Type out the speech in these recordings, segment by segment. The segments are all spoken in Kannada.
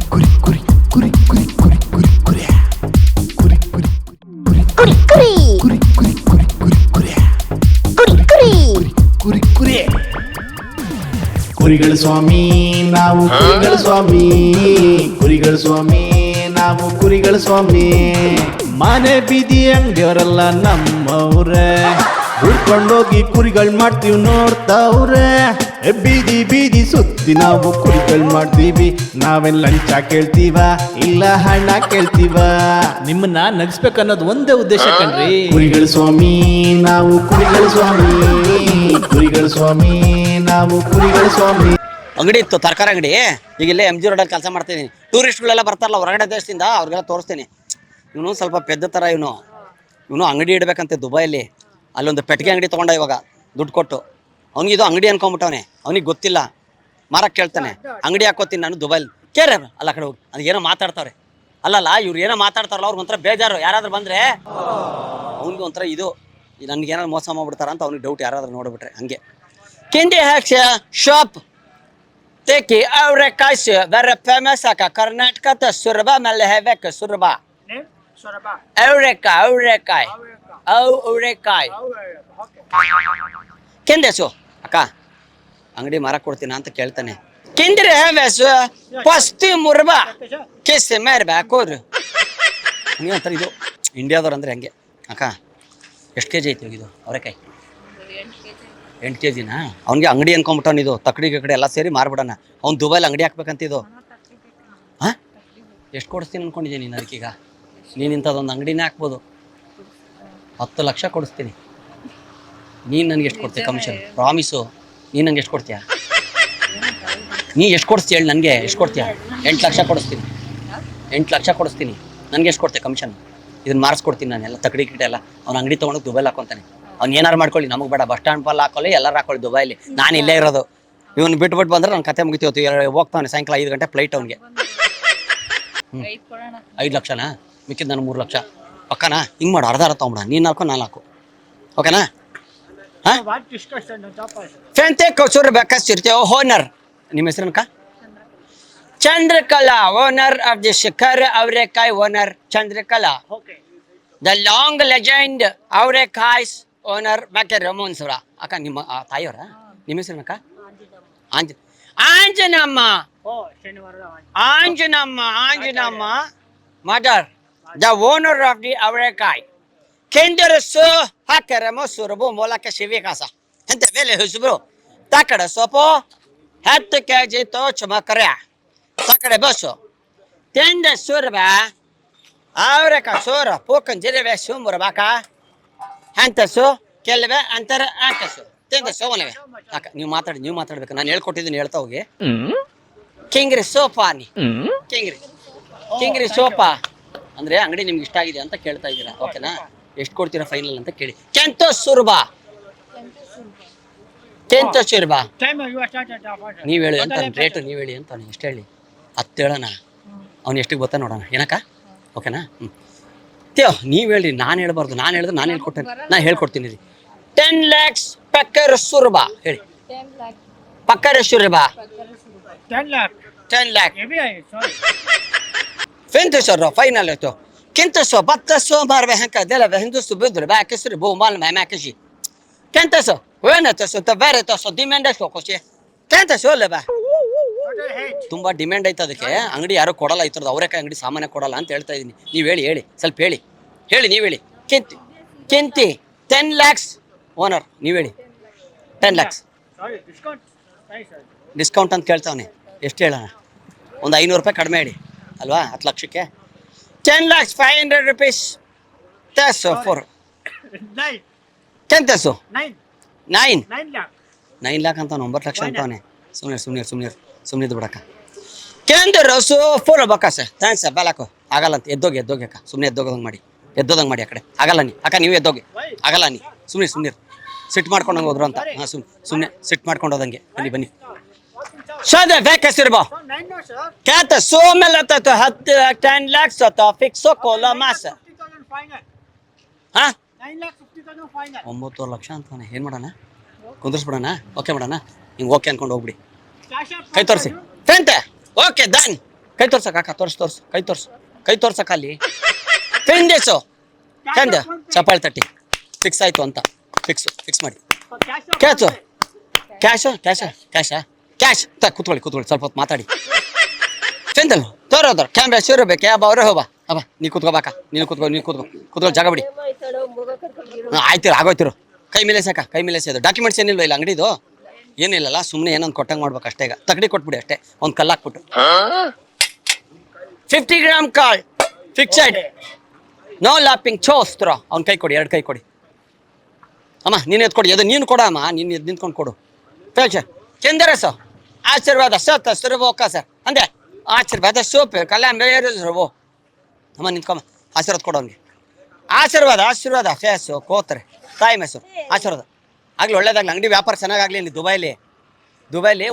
ಕುರಿಗಳ ಸ್ವಾಮಿ ನಾವು ಕುರಿಗಳ ಸ್ವಾಮಿ, ಕುರಿಗಳ ಸ್ವಾಮಿ ನಾವು ಕುರಿಗಳ ಸ್ವಾಮಿ. ಮನೆ ಬೀದಿ ಅಂಗಡಿಯವರೆಲ್ಲ ನಮ್ಮವ್ರೆ, ಹುಡ್ಕೊಂಡೋಗಿ ಕುರಿಗಳು ಮಾಡ್ತೀವಿ ನೋಡ್ತಾವ್ರೆ. ಬೀದಿ ಬೀದಿ ಸುತ್ತಿ ನಾವು ಕುರಿಗಳು ಮಾಡ್ತೀವಿ. ನಾವೇನ್ ಲಂಚ ಕೇಳ್ತೀವ ಇಲ್ಲ ಹಣ ಕೇಳ್ತೀವ? ನಿಮ್ಮನ್ನ ನಗಿಸ್ಬೇಕನ್ನೋದು ಒಂದೇ ಉದ್ದೇಶ ಕಣ್ರಿ. ಕುರಿಗಳ ಸ್ವಾಮಿ ನಾವು ಕುರಿಗಳ ಸ್ವಾಮಿ, ಕುರಿಗಳ ಸ್ವಾಮಿ ನಾವು ಕುರಿಗಳ ಸ್ವಾಮಿ. ಅಂಗಡಿ ಇತ್ತು, ತರಕಾರಿ ಅಂಗಡಿ. ಈಗ ಇಲ್ಲೇ MG ರೋಡಲ್ಲಿ ಕೆಲಸ ಮಾಡ್ತೀನಿ. ಟೂರಿಸ್ಟ್ಗಳೆಲ್ಲ ಬರ್ತಾರಲ್ಲ ಹೊರಗಡೆ ದೇಶದಿಂದ, ಅವ್ರಿಗೆಲ್ಲ ತೋರಿಸ್ತೀನಿ. ಇವನು ಸ್ವಲ್ಪ ಪೆದ್ದ ಥರ, ಇವನು ಅಂಗಡಿ ಇಡಬೇಕಂತೆ ದುಬೈಯಲ್ಲಿ. ಅಲ್ಲೊಂದು ಪೆಟ್ಟಿಗೆ ಅಂಗಡಿ ತೊಗೊಂಡ ಇವಾಗ ದುಡ್ಡು ಕೊಟ್ಟು. ಅವ್ನಿಗಿದು ಅಂಗಡಿ ಅನ್ಕೊಂಬಿಟ್ಟವನೆ, ಅವ್ನಿಗೆ ಗೊತ್ತಿಲ್ಲ. ಮಾರಕ್ಕೆ ಕೇಳ್ತಾನೆ, ಅಂಗಡಿ ಹಾಕೋತೀನಿ ನಾನು ದುಬೈಲಿ. ಕೇರ ಅಲ್ಲ ಕಡೆ ಹೋಗಿ, ಅದು ಏನೋ ಮಾತಾಡ್ತಾವ್ರೆ. ಅಲ್ಲಲ್ಲ ಇವ್ರು ಏನೋ ಮಾತಾಡ್ತಾರಲ್ಲ, ಅವ್ರಿಗೆ ಒಂಥರ ಬೇಜಾರು. ಯಾರಾದ್ರೂ ಬಂದರೆ ಅವ್ನಿಗೆ ಒಂಥರ ಇದು, ನನಗೇನಾದ್ರು ಮೋಸ ಮಾಡ್ಬಿಡ್ತಾರ ಅಂತ ಅವ್ನಿಗೆ ಡೌಟ್, ಯಾರಾದ್ರೂ ನೋಡ್ಬಿಟ್ರೆ. ಹಂಗೆ ಕಿಂಡಿ hacks shop Teki Aurekai very famous aka Karnataka ta Surba mele hevek Surba. Name? Surba. Aurekai. Aurekai. ಕೆಂದೇಸು ಅಕ್ಕ ಅಂಗಡಿ ಮಾರಕ್ಕೆ ಕೊಡ್ತೀನ ಅಂತ ಕೇಳ್ತಾನೆ. ಕೆಂದ್ರೆ ಹೆವೆಸು ಪಸ್ತಿ ಮುರ್ಬಾ ಕಿಸ್ ಮಾರ್ಬೇಕು. ನೀವು ಅಂತಾರೆ ಇದು ಇಂಡಿಯಾದವ್ರು ಅಂದರೆ ಹಂಗೆ. ಅಕ್ಕ ಎಷ್ಟು ಕೆಜಿ ಐತಿ ಇದು ಅವರೆಕಾಯಿ? 8 kg. ಅವ್ನಿಗೆ ಅಂಗಡಿ ಅನ್ಕೊಂಬಿಟ್ಟವನು. ಇದು ತಕ್ಕಡಿ ಕಡೆ ಎಲ್ಲ ಸೇರಿ ಮಾರ್ಬಿಡೋಣ. ಅವ್ನು ದುಬೈಲಿ ಅಂಗಡಿ ಹಾಕ್ಬೇಕಂತಿದ್ದು. ಹಾಂ, ಎಷ್ಟು ಕೊಡಿಸ್ತೀನಿ ಅಂದ್ಕೊಂಡಿದ್ದೀನಿ ನೀನು? ಅದಕ್ಕೀಗ ನೀನು ಇಂಥದ್ದೊಂದು ಅಂಗಡಿನೇ ಹಾಕ್ಬೋದು. 10 ಲಕ್ಷ ಕೊಡಿಸ್ತೀನಿ. ನೀನು ನನಗೆ ಎಷ್ಟು ಕೊಡ್ತೀಯ ಕಮಿಷನ್? ಪ್ರಾಮಿಸು. ನೀನು ನನಗೆ ಎಷ್ಟು ಕೊಡ್ತೀಯ? ನೀ ಎಷ್ಟು ಕೊಡಿಸ್ತೀಯ ಹೇಳಿ ನನಗೆ? ಎಷ್ಟು ಕೊಡ್ತೀಯ? 8 ಲಕ್ಷ ಕೊಡಿಸ್ತೀನಿ. 8 ಲಕ್ಷ ಕೊಡಿಸ್ತೀನಿ. ನನಗೆ ಎಷ್ಟು ಕೊಡ್ತೀಯ ಕಮಿಷನ್? ಇದನ್ನು ಮಾರಿಸ್ಕೊಡ್ತೀನಿ ನಾನು. ಎಲ್ಲ ತಕ್ಕಡಿ ಕಿಟ ಎಲ್ಲ ಅವ್ನು ಅಂಗಡಿ ತೊಗೊಂಡು ದುಬೈಲಿ ಹಾಕೊತಾನೆ. ಅವ್ನು ಏನಾರು ಮಾಡ್ಕೊಳ್ಳಿ, ನಮಗೆ ಬೇಡ. ಬಸ್ ಸ್ಟ್ಯಾಂಡ್ ಪಾಲ್ ಹಾಕೊಳ್ಳಿ, ಎಲ್ಲರೂ ಹಾಕೊಳ್ಳಿ ದುಬೈಲಿ. ನಾನು ಇಲ್ಲೇ ಇರೋದು. ಇವನು ಬಿಟ್ಬಿಟ್ಟು ಬಂದ್ರೆ ನನ್ನ ಕತೆ ಮುಗಿತೀವತ್ತು. ಹೋಗ್ತಾನೆ ಸಾಯಂಕಾಲ 5 ಗಂಟೆ ಫ್ಲೈಟ್ ಅವ್ನಿಗೆ. 5 ಲಕ್ಷನಾ? ಮಿಕ್ಕಿದ್ದು ನಾನು 3 ಲಕ್ಷ. ಪಕ್ಕನಾ? ಹಿಂಗೆ ಮಾಡು, ಅರ್ಧ ತೊಗೊಂಬಿಡ. ನೀನು ಹಾಕೋ, ನಾನು ಹಾಕು. ಓಕೆನಾ? ಹಾಂ, ಫೆಂತೆ ಕಸೂರು ಬೇಕಿರ್ತೀವಿ. ಓನರ್ ನಿಮ್ಮ ಹೆಸರನ್ಕ? Chandrakala, owner of the Shikhar ಅವರೆಕಾಯಿ owner Chandrakala. The long legend ಅವರೆಕಾಯ್ಸ್ ಓನರ್ ಬ್ಯಾಕೆ ರಮೋನ್ಸುರ. ಅಕ್ಕ ನಿಮ್ಮ ತಾಯಿಯವರ? ನಿಮ್ಮ ಹೆಸರಕ್ಕ? Anjanamma. Anjanamma mother, the owner of the ಅವರೆಕಾಯಿ. ಕೆಂದರಸು ಹಾಕರ ಮೊಸರು ಮೂಲಕ ಶಿವಿಕಾಸ ಎಂತ ಬೆಲೆ ಹುಸುಬ್ರು. ತಕಡೆ ಸೊಪ್ಪು 10 kg ತೋಚು ಮಕರ ತಕಡೆ ಬಸ್ಸು ತೆಂದ ಸುರ್ಬ ಅವರೆಕಾಯಿ ಸೋರ ಪೂಕನ್ ಜಿರವೆ ಸುಮುರ ಬಾಕ ಹಂತಸು ಕೆಲವೆ ಅಂತರ ಆಕಸು ತೆಂದ ಸೋವನವೆ. ಅಕ್ಕ ನೀವು ಮಾತಾಡ್ಬೇಕು. ನಾನು ಹೇಳ್ಕೊಟ್ಟಿದ್ದೀನಿ, ಹೇಳ್ತಾ ಹೋಗಿ. ಕಿಂಗ್ರಿ ಸೋಪಾನಿ. ಕಿಂಗ್ರಿ ಸೋಪಾ ಅಂದ್ರೆ ಅಂಗಡಿ ನಿಮ್ಗೆ ಇಷ್ಟ ಆಗಿದೆ ಅಂತ ಕೇಳ್ತಾ ಇದ್ದೀರಾ. ಓಕೆನಾ? ಎಷ್ಟು ಕೊಡ್ತೀರಾ ಫೈನಲ್ ಅಂತ ಕೇಳಿ. ಕೆಂತೋ ಸುರ್ಬಾ ನೀವು ಹೇಳಿ ಅಂತ ರೇಟು. ನೀವು ಹೇಳಿ ಅಂತ ಎಷ್ಟು ಹೇಳಿ? 10 ಹೇಳೋಣ. ಅವ್ನು ಎಷ್ಟಿಗೆ ಗೊತ್ತಾ ನೋಡೋಣ. ಏನಕ್ಕ? ಓಕೆನಾ? ನೀವು ಹೇಳಿ, ನಾನು ಹೇಳ್ಬಾರ್ದು. ನಾನು ಹೇಳಿದ್ರೆ ನಾನು ಹೇಳ್ಕೊಟ್ಟೇನೆ. ನಾನು ಹೇಳ್ಕೊಡ್ತೀನಿ ರೀ. 10 lakhs ಪಕ್ಕರ ಸುರ್ಬಾ ಹೇಳಿ. ಪಕ್ಕರ ಸುರ್ಬಾ 10 lakh. ಫೆಂತಸರು ಫೈನಲ್ ಆಯ್ತು. ಕೆಂತಸೋ ಬತ್ತಸೋ ಮಾರ್ವೆ ಹಂಕ ದೆಲವೆ ಹಿಂದುಸು ಬಿದ್ರು ಬ್ಯಾಕೆಸ್ರಿ ಬೋ ಮಾಲ್ ಮ್ಯಾಕೆಜಿ. ಕೆಂತಸೋ ವೇನತಸೋ ತ ಬೇರೆ ತಸೋ ಡಿಮ್ಯಾಂಡ್ ಎಷ್ಟು ಕೋಶಿ ಕೆಂತಸೋ ಅಲ್ಲ ಬಾ. ತುಂಬಾ ಡಿಮ್ಯಾಂಡ್ ಐತೆ ಅದಕ್ಕೆ. ಅಂಗಡಿ ಯಾರು ಕೊಡಲ್ಲ, ಈ ಥರದ್ದು ಅವರೆಕಾಯಿ ಅಂಗಡಿ ಸಾಮಾನ್ಯ ಕೊಡಲ್ಲ ಅಂತ ಹೇಳ್ತಾ ಇದ್ದೀನಿ. ನೀವು ಹೇಳಿ ಸ್ವಲ್ಪ ಹೇಳಿ ನೀವು ಹೇಳಿ. ಕೆಂತಿ 10 lakhs ಓನರ್. ನೀವು ಹೇಳಿ 10 lakhs ಡಿಸ್ಕೌಂಟ್ ಅಂತ ಕೇಳ್ತಾವನೆ. ಎಷ್ಟು ಹೇಳೋಣ? ಒಂದು 500 ರೂಪಾಯಿ ಕಡಿಮೆ ಹೇಳಿ ಅಲ್ವಾ? 10 ಲಕ್ಷಕ್ಕೆ 10 lakhs 500 rupees. Teso 4. 10 teso 9 lakh ಅಂತ 9 ಲಕ್ಷ ಅಂತಾವನೆ. ಸುಮ್ಮನೆ ಬಿಡಕ್ಕ. ಕೆಂದು ರಸು ಫೋರ್ ಬಕಾಸ ಥ್ಯಾಂಕ್ಸ್ ಬಾಲಕು ಆಗಲ್ಲ ಅಂತ. ಎದ್ದೋಗಿ ಅಕ್ಕ. ಸುಮ್ಮನೆ ಎದ್ದೋಗದಂಗೆ ಮಾಡಿ ಆ ಕಡೆ. ಆಗಲ್ಲ ನೀ ಅಕ್ಕ, ನೀವು ಎದ್ದೋಗಿ. ಆಗಲ್ಲ ನೀ ಸುಮ್ಮನೆ ಸಿಟ್ ಮಾಡ್ಕೊಂಡಂಗೆ ಹೋದ್ರು ಅಂತ. ಹಾಂ, ಸುಮ್ಮನೆ ಸಿಟ್ ಮಾಡ್ಕೊಂಡು ಹೋದಂಗೆ. ಬನ್ನಿ ಸೋದೆ ಬೇಕಸಿರ್ಬೋ ಕ್ಯಾತ ಸೋಮೆಲ್ಲ 10 lakhs ಹೋತ ಫಿಕ್ಸೋ ಕೋಲೋ ಮಾಸ. ಹಾಂ, 9 ಲಕ್ಷ ಅಂತಾನೆ. ಏನು ಮಾಡೋಣ? ಕುಂದಿಸ್ಬಿಡೋಣ? ಓಕೆ ಮಾಡೋಣ? ಹಿಂಗೆ ಓಕೆ ಅನ್ಕೊಂಡು ಹೋಗ್ಬಿಡಿ. ಕೈ ತೋರಿಸಿ. ಫೆಂತೆ ಓಕೆ ಡನ್. ಕೈ ತೋರ್ಸಕ್ಕ ಅಕ್ಕ, ತೋರ್ಸು ಕೈ ತೋರ್ಸಕ್ಕ ಅಲ್ಲಿ. ಫಿಂದೇಸು ಚಂದ ಚಪ್ಪಾಳೆ ತಟ್ಟಿ ಫಿಕ್ಸ್ ಆಯ್ತು ಅಂತ. ಫಿಕ್ಸ್ ಮಾಡಿ. ಕ್ಯಾಶ್ ಕೂತ್ಕೊಳ್ಳಿ ಸ್ವಲ್ಪ ಹೊತ್ತು ಮಾತಾಡಿ. ಚಂದಲ್ ತೋರೋದ್ರ ಕ್ಯಾಮ್ರಾ ಶುರು ಬೇಕು. ಅವ್ರೆ ಹೋಬಾ ಅಬ್ಬಾ, ನೀ ಕೂತ್ಕೋಬಾಕ, ನೀನು ಕೂತ್ಕೊಳ್ಳಿ, ಜಾಗ ಬಿಡಿ. ಆಯ್ತಿರು ಆಗೋಯ್ತಿರು. ಕೈ ಮೇಲೆ ಅದು ಡಾಕ್ಯುಮೆಂಟ್ಸ್ ಏನಿಲ್ವ ಇಲ್ಲ ಅಂಗಡಿದು? ಏನಿಲ್ಲಲ್ಲ, ಸುಮ್ಮನೆ ಏನೊಂದು ಕೊಟ್ಟಂಗೆ ಮಾಡ್ಬೇಕು ಅಷ್ಟೇ. ಈಗ ತಗಡಿ ಕೊಟ್ಬಿಡಿ ಅಷ್ಟೇ, ಒಂದು ಕಲ್ಲು ಹಾಕ್ಬಿಟ್ಟು. 50 ಗ್ರಾಮ್ ಕಾಳ್ ಫಿಕ್ಸೆಡ್, ನೋ ಲಾಪಿಂಗ್ ಚೋಸ್ತ್ರ. ಅವ್ನ ಕೈ ಕೊಡಿ, 2 ಕೈ ಕೊಡಿ. ಅಮ್ಮ ನೀನು ಎತ್ಕೊಡಿ, ಅದು ನೀನು ಕೊಡಮ್ಮ, ನೀನು ಎದ್ದು ನಿಂತ್ಕೊಂಡು ಕೊಡು. ಫ್ಯಾಕ್ಷನ್ ಕೆಂದರ ಸರ್ ಆಶೀರ್ವಾದ ಸತ್ ಸುರಬೋಕ ಸರ್ ಅಂದೆ ಆಶೀರ್ವಾದ ಸೋಪೆ ಕಲ್ಯಾಣ ಬೇರೆವು. ಅಮ್ಮ ನಿಂತ್ಕೊಮ್ಮ, ಆಶೀರ್ವಾದ ಕೊಡು ಅವ್ನಿಗೆ. ಆಶೀರ್ವಾದ ಫೇಸು ಕೋತ್ರೆ ತಾಯಿ ಮೆಸರು ಆಶೀರ್ವಾದ ಆಗಲಿ, ಒಳ್ಳೇದಾಗಲಿ, ಅಂಗಡಿ ವ್ಯಾಪಾರ ಚೆನ್ನಾಗಾಗಲಿ. ಇಲ್ಲಿ ದುಬೈಲಿ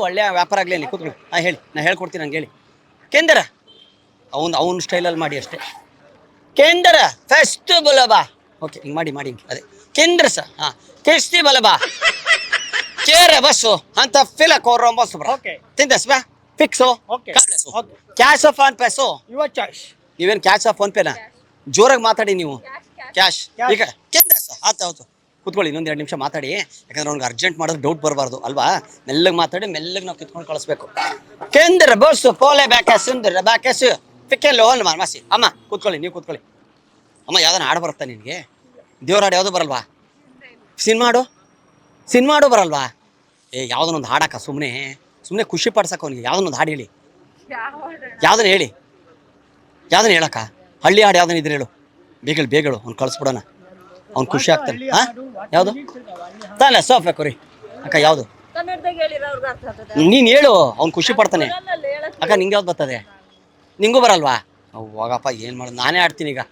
ಒಳ್ಳೆಯ ವ್ಯಾಪಾರ ಆಗಲಿ. ಅಲ್ಲಿ ಕೂತ್ಕೊಳ್ಳಿ, ಹೇಳಿ, ನಾನು ಹೇಳ್ಕೊಡ್ತೀನಿ, ನಂಗೆ ಹೇಳಿ. ಕೇಂದ್ರ ಅವ್ನ ಸ್ಟೈಲಲ್ಲಿ ಮಾಡಿ ಅಷ್ಟೇ. ಕೇಂದ್ರ ಫಸ್ಟ್ ಬಲಬಾ. ಓಕೆ, ಹಿಂಗೆ ಮಾಡಿ ಹಿಂಗೆ ಅದೇ ಕೇಂದ್ರ ಸರ್. ಹಾಂ, ಕೆಸ್ತಿ ಬಲಬಾ ಕೇರ ಬಸ್ಸು ಅಂತ ಫಿಲಕ್ ಅವ್ರ ಬಸ್ಸು ಬ್ರ. ತಿಂದಸ್ ಬಾ fix cash of phone phase. ನೀವೇನು ಕ್ಯಾಶ್ ಆಫ್ ಫೋನ್ ಪೇನಾ? ಜೋರಾಗಿ ಮಾತಾಡಿ ನೀವು. ಕ್ಯಾಶ್ ಈಗ ಕೇಂದ್ರ ಸರ್. ಹೌದು, ಕೂತ್ಕೊಳ್ಳಿ, ಇನ್ನೊಂದು 2 ನಿಮಿಷ ಮಾತಾಡಿ. ಯಾಕಂದ್ರೆ ಅವ್ನಿಗೆ ಅರ್ಜೆಂಟ್ ಮಾಡೋದು ಡೌಟ್ ಬರಬಾರ್ದು ಅಲ್ವಾ. ಮೆಲ್ಲಗೆ ಮಾತಾಡಿ, ಮೆಲ್ಲಗೆ ನಾವು ಕಿತ್ಕೊಂಡು ಕಳಿಸ್ಬೇಕು. ಕೇಂದ್ರ ಬಸ್ಸು ಪೋಲೆ ಬ್ಯಾಕೆಸು ಫಿಕ್ಕೆ ಲೋನ್ ಮಾಸಿ. ಅಮ್ಮ ಕೂತ್ಕೊಳ್ಳಿ, ನೀವು ಕೂತ್ಕೊಳ್ಳಿ. ಅಮ್ಮ ಯಾವ್ದಾನ ಹಾಡು ಬರುತ್ತಾ ನಿನಗೆ? ದೇವ್ರ ಹಾಡು ಯಾವುದು ಬರಲ್ವಾ? ಸಿನಿಮಾಡು ಬರಲ್ವಾ? ಯಾವುದನ್ನೊಂದು ಹಾಡಕ್ಕ, ಸುಮ್ಮನೆ ಖುಷಿ ಪಡ್ಸಕ್ಕ ಅವನಿಗೆ. ಯಾವುದನ್ನೊಂದು ಹಾಡು ಹೇಳಿ, ಯಾವುದನ್ನ ಹೇಳಕ್ಕ. ಹಳ್ಳಿ ಹಾಡು ಯಾವ್ದನ್ನ ಇದ್ರೆ ಹೇಳು, ಬೇಗಳು ಅವ್ನು ಕಳಿಸ್ಬಿಡೋಣ, ಅವ್ನು ಖುಷಿ ಆಗ್ತಾನೆ. ಹಾಂ, ಯಾವುದು ತಾನೆ ಸೋಫೆ ಕೊರಿ ಅಕ್ಕ, ಯಾವುದು ನೀನು ಹೇಳು, ಅವ್ನು ಖುಷಿ ಪಡ್ತಾನೆ. ಅಕ್ಕ ನಿಂಗೆ ಯಾವ್ದು ಬರ್ತದೆ? ನಿಂಗೂ ಬರಲ್ವಾ? ಹೋಗಪ್ಪ, ಏನು ಮಾಡೋದು, ನಾನೇ ಆಡ್ತೀನಿ ಈಗ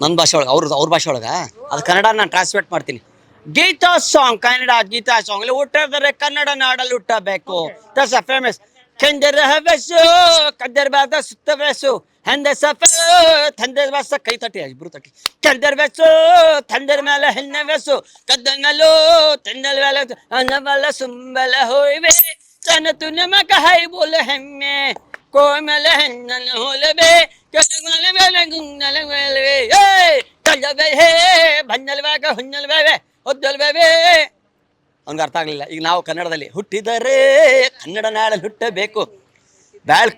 ನನ್ನ ಭಾಷೆ ಒಳಗೆ. ಅವ್ರ ಭಾಷೆ ಒಳಗೆ ಅದು ಕನ್ನಡ ನಾನು ಟ್ರಾನ್ಸ್ಲೇಟ್ ಮಾಡ್ತೀನಿ. Geeta song, Kannada Geeta song. ಇಲ್ಲಿ ಹುಟ್ಟಿದ್ರೆ ಕನ್ನಡ ನಾಡಲ್ಲಿ ಹುಟ್ಟಬೇಕು. That's a famous. ಕೆಂದರ ಹವೆಸು ಕದ್ದರ್ಬಾದ ಸುತ್ತವೆಸು ತಂದೆಸ ಕೈ ತಟ್ಟಿ ಇಬ್ರು ತಟ್ಟಿ. ಕೆಂದರ್ ಬೆಸು ತಂದರ ಮೇಲೆ ಹೆಣ್ಣವೆಸು ಕದ್ದನ ಮೇಲೂ ತಂದಲ ಮೇಲೆ ಅನ್ನಬಲ ಸುಂಬಲ ಹೋಯ್ವೆ ತನತು ನಮಕ ಹೈ ಬೋಲ ಹೆಮ್ಮೆ ಕೋಮಲ ಹೆಣ್ಣನ ಹೋಲಬೆ ಕಲಗಲ ಮೇಲೆ ಗುಂಗಲ ಮೇಲವೆ ಕಲ್ಲಬೆ ಹೇ ಭನ್ನಲ್ವಾಗ ಹುನ್ನಲ್ಬೆ ಹೊದ್ದಲ್ಬೆ. ಅವ್ನಿಗೆ ಅರ್ಥ ಆಗಲಿಲ್ಲ. ಈಗ ನಾವು ಕನ್ನಡದಲ್ಲಿ ಹುಟ್ಟಿದರೆ ಕನ್ನಡ ನಾಡಲ್ಲಿ ಹುಟ್ಟಬೇಕು ಬ್ಯಾಳ್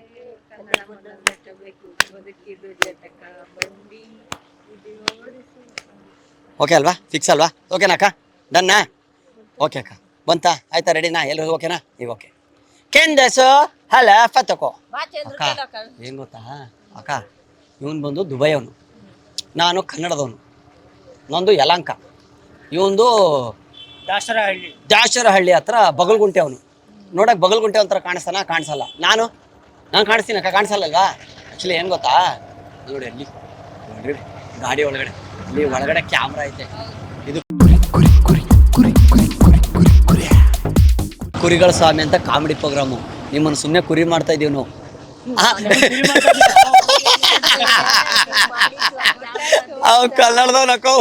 ಓಕೆ ಅಲ್ವಾ? ಫಿಕ್ಸ್ ಅಲ್ವಾ? ಓಕೆನಾ ಅಕ್ಕ? ಡನ್ನಾ? ಓಕೆ ಅಕ್ಕ, ಬಂತಾ? ಆಯ್ತಾ? ರೆಡಿನಾ? ಎಲ್ಲರೂ ಓಕೆನಾ? ಈಗ ಓಕೆ. ಕೆಂದಸು ಹಲ ಫತಕೋ. ಅಕ್ಕ ಏನು ಗೊತ್ತಾ ಅಕ್ಕ, ಇವನು ಬಂದು ದುಬೈ ಅವನು, ನಾನು ಕನ್ನಡದವನು. ನಂದು ಯಲಂಕ, ಇವೊಂದು ದಾಸರಹಳ್ಳಿ ಹತ್ರ ಬಗಲ್ಗುಂಟೆ. ಅವನು ನೋಡಕ್ಕೆ ಬಗಲ್ಗುಂಟೆ ಒಂಥರ ಕಾಣಿಸಲ್ಲ. ನಾನು ಕಾಣಿಸ್ತೀನಿ ಅಕ್ಕ, ಕಾಣಿಸಲ್ಲಲ್ವಾ? ಆ್ಯಕ್ಚುಲಿ ಏನು ಗೊತ್ತಾ, ನೋಡಿ ಅಲ್ಲಿ ನೋಡ್ರಿ ಗಾಡಿ ಒಳಗಡೆ, ಅಲ್ಲಿ ಒಳಗಡೆ ಕ್ಯಾಮ್ರಾ ಐತೆ. ಇದು ಕುರಿಗಳ ಸ್ವಾಮಿ ಅಂತ ಕಾಮಿಡಿ ಪ್ರೋಗ್ರಾಮು. ನಿಮ್ಮನ್ನು ಸುಮ್ಮನೆ ಕುರಿ ಮಾಡ್ತಾ ಇದೀವಿ ನಾವು. ಅವ್ ಕನ್ನಡದವನಕ್ಕೋ.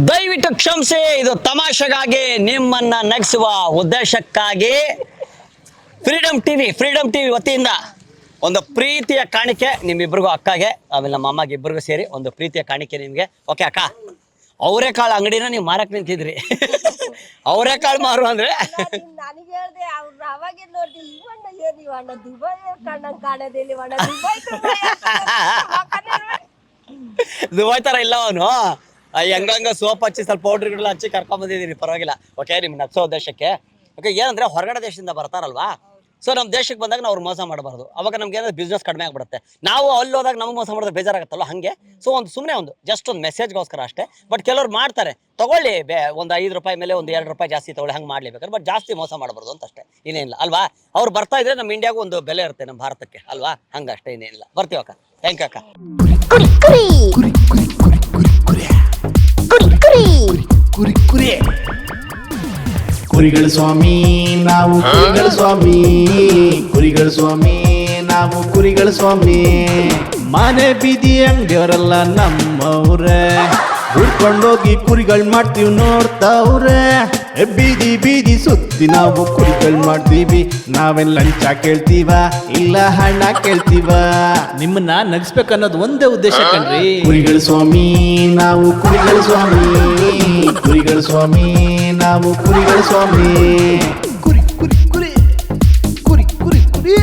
ದಯವಿಟ್ಟು ಕ್ಷಮಿಸಿ, ಇದು ತಮಾಷೆಗಾಗಿ, ನಿಮ್ಮನ್ನ ನಗಿಸುವ ಉದ್ದೇಶಕ್ಕಾಗಿ ಫ್ರೀಡಮ್ ಟಿವಿ ವತಿಯಿಂದ ಒಂದು ಪ್ರೀತಿಯ ಕಾಣಿಕೆ ನಿಮ್ಮಿಬ್ಬರಿಗೂ, ಅಕ್ಕಗೆ ಆಮೇಲೆ ನಮ್ಮ ಅಮ್ಮಗೆ ಇಬ್ಬರಿಗೂ ಸೇರಿ ಒಂದು ಪ್ರೀತಿಯ ಕಾಣಿಕೆ ನಿಮಗೆ. ಓಕೆ ಅಕ್ಕ? ಅವರೆಕಾಳು ಅಂಗಡಿನ ನೀವು ಮಾರಕ್ ನಿಂತಿದ್ರಿ. ಅವರೆಕಾಳು ಮಾರು ಅಂದ್ರೆ ದುಬೈ ತರ ಇಲ್ಲ ಅವನು. ಹೆಂಗಂಗ ಸೋಪ್ ಹಚ್ಚಿ ಸ್ವಲ್ಪ ಪೌಡ್ರ್ ಗಿಡಲ್ಲ ಹಚ್ಚಿ ಕರ್ಕೊಂಡ್ ಬಂದಿದ್ದೀರಿ, ಪರವಾಗಿಲ್ಲ. ಓಕೆ, ನಿಮ್ ನಗ್ಸೋ ಉದ್ದೇಶಕ್ಕೆ. ಓಕೆ, ಏನಂದ್ರೆ ಹೊರಗಡೆ ದೇಶದಿಂದ ಬರ್ತಾರಲ್ವಾ, ಸೊ ನಮ್ಮ ದೇಶಕ್ಕೆ ಬಂದಾಗ ನಾವು ಅವ್ರು ಮೋಸ ಮಾಡಬಾರ್ದು. ಅವಾಗ ನಮ್ಗೆ ಏನಾದ್ರು ಬಿಸ್ನೆಸ್ ಕಡಿಮೆ ಆಗ್ಬಿಡುತ್ತೆ. ನಾವು ಅಲ್ಲಿ ಹೋದಾಗ ನಮ್ಗೆ ಮೋಸ ಮಾಡಿದ್ರೆ ಬೇಜಾರಾಗತ್ತಲ್ಲ, ಹಾಗೆ. ಸೊ ಸುಮ್ಮನೆ ಜಸ್ಟ್ ಒಂದು ಮೆಸೇಜ್ಗೋಸ್ಕರ ಅಷ್ಟೇ. ಬಟ್ ಕೆಲವ್ರು ಮಾಡ್ತಾರೆ, ತಗೊಳ್ಳಿ ಒಂದು 5 ರೂಪಾಯಿ ಮೇಲೆ ಒಂದು 2 ರೂಪಾಯಿ ಜಾಸ್ತಿ ತಗೊಳ್ಳಿ, ಹಂಗೆ ಮಾಡ್ಲೇಬೇಕಾದ್ರೆ. ಬಟ್ ಜಾಸ್ತಿ ಮೋಸ ಮಾಡಬಾರ್ದು ಅಂತ ಅಷ್ಟೇ, ಇನ್ನೇನಿಲ್ಲ ಅಲ್ವಾ? ಅವ್ರು ಬರ್ತಾ ಇದ್ರೆ ನಮ್ಮ ಇಂಡಿಯಾಗೂ ಒಂದು ಬೆಲೆ ಇರುತ್ತೆ, ನಮ್ಮ ಭಾರತಕ್ಕೆ ಅಲ್ವಾ? ಹಂಗಷ್ಟೇ, ಇನ್ನೇನಿಲ್ಲ. ಬರ್ತೀವಿ ಅಕ್ಕ. ಥ್ಯಾಂಕ್ ಯು ಅಕ್ಕ. ಕುರಿಗಳ ಸ್ವಾಮಿ ನಾವು, ಕುರಿಗಳ ಸ್ವಾಮಿ ನಾವು, ಕುರಿಗಳ ಸ್ವಾಮಿ. ಮನೆ ಬೀದಿ ಅಂಗಡಿಯವರೆಲ್ಲ ನಮ್ಮವ್ರೆ, ಹುಡ್ಕೊಂಡೋಗಿ ಕುರಿಗಳ್ ಮಾಡ್ತೀವಿ ನೋಡ್ತಾವ್ರೆ. ಬೀದಿ ಬೀದಿ ಸುತ್ತಿ ನಾವು ಕುರಿಗಳ್ ಮಾಡ್ತೀವಿ. ನಾವೇನ್ ಲಂಚ ಕೇಳ್ತೀವ ಇಲ್ಲ ಹಣ ಕೇಳ್ತೀವ. ನಿಮ್ಮನ್ನ ನಗಿಸ್ಬೇಕನ್ನೋದು ಒಂದೇ ಉದ್ದೇಶ ಕಣ್ರಿ. ಕುರಿಗಳು ಸ್ವಾಮಿ ನಾವು ಕುರಿಗಳು ಸ್ವಾಮಿ, ಕುರಿಗಳು ಸ್ವಾಮಿ ನಾವು ಕುರಿಗಳು ಸ್ವಾಮಿ. ಕುರಿ ಕುರಿ ಕುರಿ ಕುರಿ ಕುರಿ ಕುರಿ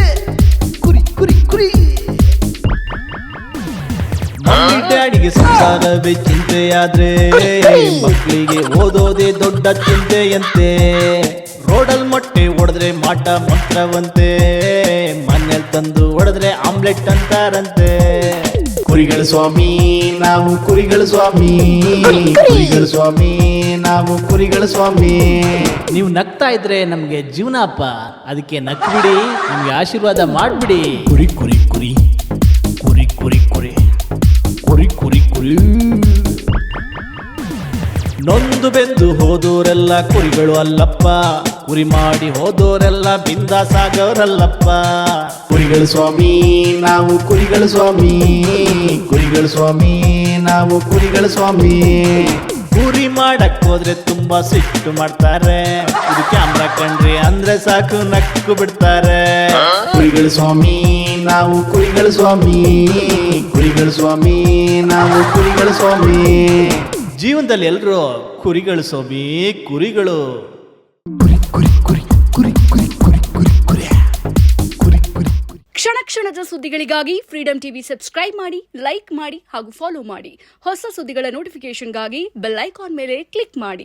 ಕುರಿ ಕುರಿ ಕುರಿ. ಮಮ್ಮಿ ಡ್ಯಾಡಿಗೆ ಸಂಸಾರವೇ ಚಿಂತೆಯಾದ್ರೆ ಮಕ್ಕಳಿಗೆ ಓದೋದೇ ದೊಡ್ಡ ಚಿಂತೆಯಂತೆ. ರೋಡಲ್ ಮೊಟ್ಟೆ ಹೊಡೆದ್ರೆ ಮಾಟ ಮಂತ್ರವಂತೆ, ಮನೇಲಿ ತಂದು ಹೊಡೆದ್ರೆ ಆಮ್ಲೆಟ್ ಅಂತಾರಂತೆ. ಕುರಿಗಳು ಸ್ವಾಮಿ ನಾವು ಕುರಿಗಳು ಸ್ವಾಮಿ, ಕುರಿಗಳು ಸ್ವಾಮಿ ನಾವು ಕುರಿಗಳು ಸ್ವಾಮಿ. ನೀವು ನಗ್ತಾ ಇದ್ರೆ ನಮ್ಗೆ ಜೀವನ ಅಪ್ಪ, ಅದಕ್ಕೆ ನಕ್ಬಿಡಿ, ನಮ್ಗೆ ಆಶೀರ್ವಾದ ಮಾಡ್ಬಿಡಿ. ಕುರಿ ಕುರಿ ಕುರಿ ಕುರಿ ಕುರಿ ಕುರಿ ಕುರಿ ಕುರಿ ಕುರಿ. ನೊಂದು ಬೆಂದು ಹೋದೋರೆಲ್ಲ ಕುರಿಗಳು ಅಲ್ಲಪ್ಪ, ಕುರಿ ಮಾಡಿ ಹೋದೋರೆಲ್ಲ ಬಿಂದಾಸಾಗವ್ರಲ್ಲಪ್ಪ. ಕುರಿಗಳು ಸ್ವಾಮಿ ನಾವು ಕುರಿಗಳು ಸ್ವಾಮಿ, ಕುರಿಗಳು ಸ್ವಾಮಿ ನಾವು ಕುರಿಗಳು ಸ್ವಾಮಿ. ಕುರಿ ಮಾಡಕ್ ಹೋದ್ರೆ ತುಂಬಾ ಸಿಟ್ಟು ಮಾಡ್ತಾರೆ, ಇದು ಕ್ಯಾಮ್ರಾ ಕಂಡ್ರಿ ಅಂದ್ರೆ ಸಾಕು ನಕ್ಕು ಬಿಡ್ತಾರೆ. ಕುರಿಗಳು ಸ್ವಾಮಿ ನಾವು ಕುರಿಗಳು ಸ್ವಾಮಿ, ಕುರಿಗಳು ಸ್ವಾಮಿ ನಾವು ಕುರಿಗಳು ಸ್ವಾಮಿ. ಜೀವನದಲ್ಲಿ ಎಲ್ರು ಕುರಿಗಳು ಸ್ವಾಮಿ, ಕುರಿಗಳು. ಕುರಿ ಕುರಿ ಕುರಿ ಕುರಿ ಕುರಿ ಕುರಿ ಕುರಿ ಕುರಿ ಕುರಿ ಕುರಿ. ಕ್ಷಣ ಕ್ಷಣದ ಸುದ್ದಿಗಳಿಗಾಗಿ ಫ್ರೀಡಂ ಟಿವಿ ಸಬ್ಸ್ಕ್ರೈಬ್ ಮಾಡಿ, ಲೈಕ್ ಮಾಡಿ ಹಾಗೂ ಫಾಲೋ ಮಾಡಿ. ಹೊಸ ಸುದ್ದಿಗಳ ನೋಟಿಫಿಕೇಶನ್ಗಾಗಿ ಬೆಲ್ ಐಕಾನ್ ಮೇಲೆ ಕ್ಲಿಕ್ ಮಾಡಿ.